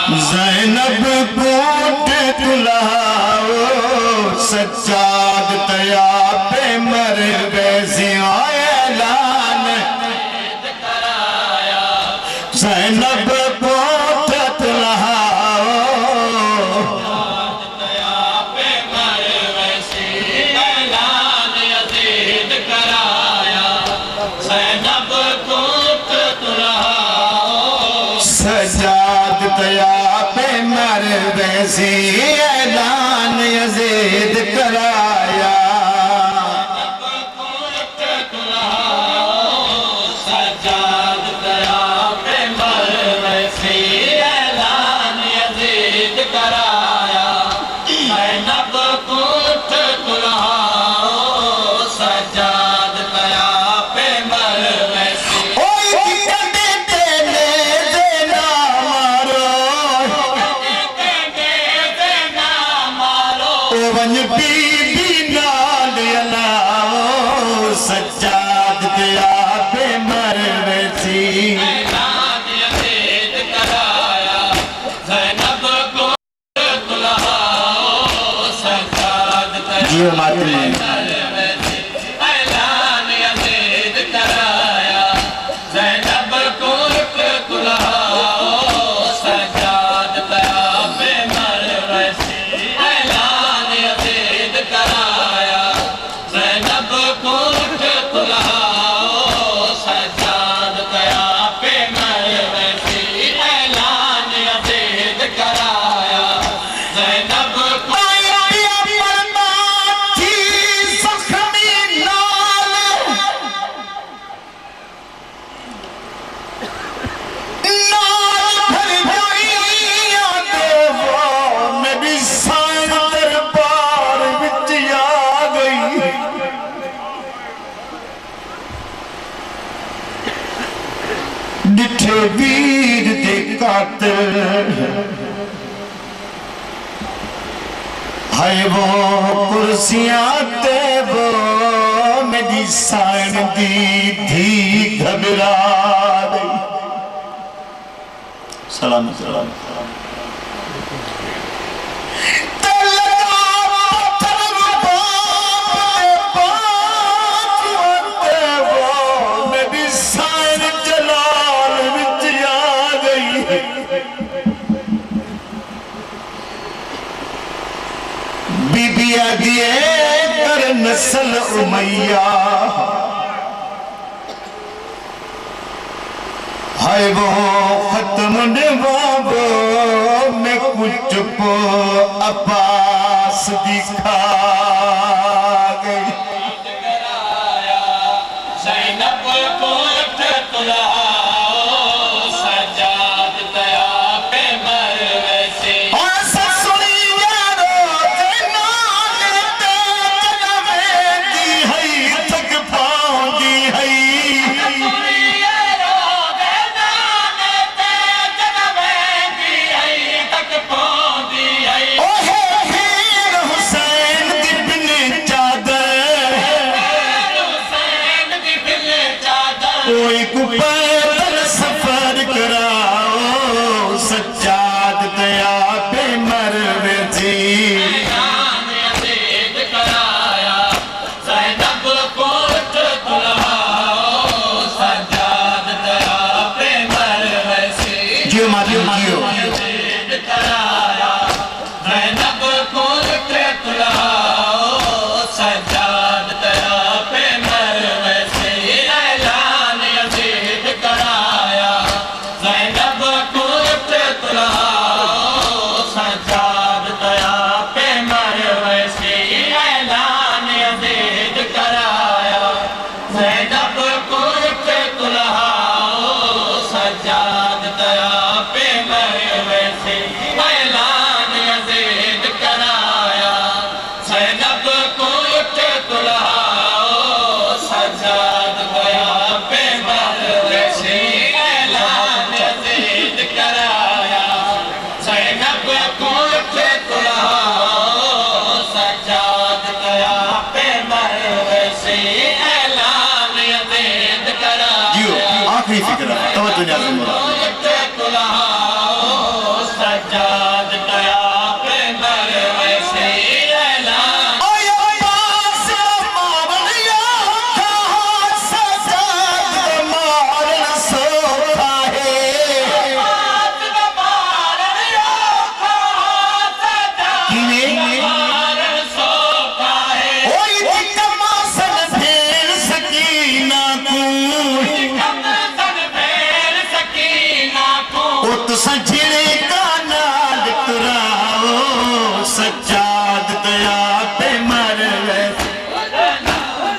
Zainab coat तुलाओ Sajjad तया पे मर वैसे ऐलान कराया। ज़ैनब कोट तुलाओ तया पे मर वैसे ऐलान यज़ीद कराया। ज़ैनब कोट तुलाओ सज्जाद तया वैसे ऐलान यज़ीद कराया। सज्जाद तया पे मर वैसे ऐलान यज़ीद कराया। ज़ैनब कोट तुलाओ सज्जाद तया पे मर वैसे वन बीबी नाल अलाओ सज्जाद तया पे मर वैसी ऐलान यज़ीद कराया। ज़ैनब कोट तुलाओ सज्जाद तया पे मर वैसी ऐलान यज़ीद कराया। ज़ैनब कोट तुलाओ सज्जाद तया पे मर वैसी कराया। ज़ैनब कोट तुलाओ सज्जाद तया पे मर वैसी ऐलान यज़ीद कराया। ज़ैनब डिठे वीर दे कातिल है वो कुर्सियां ते वो मेरी साइन दी थी घबरा गई। सलाम सलाम बीबिया दिए कर नस्ल उमैया है वो खत्म वो में कुछ को अब्बास दिखा गई। ज़ैनब कोट तुलाओ सज्जाद तया पे मर वैसे कोई पैदल सफर कराओ सज्जाद तया पे मर वैसी ऐलान यज़ीद कराया। ज़ैनब कोट तुलाओ सज्जाद तया पे मर वैसी यज़ीद कराया। ज़ैनब कोट तुलाओ सज्जाद तया पे मर वैसे ऐलान यज़ीद कराया। ज़ैनब कोट तुलाओ सज्जाद तया पे मर वैसे ऐलान यज़ीद कराया। ज़ैनब कोट तुलाओ सज्जाद तया पे मर वैसे ऐलान यज़ीद कराया। ज़ैनब कोट तुलाओ सज्जाद तया पे मर वैसे ऐलान यज़ीद कराया। ज़ैनब कोट तुलाओ सज्जाद तया पे मर वैसे ऐलान यज़ीद कराया। आखिरी फिक्र तवज्जो न्याज़ कोट तुलाओ तुसा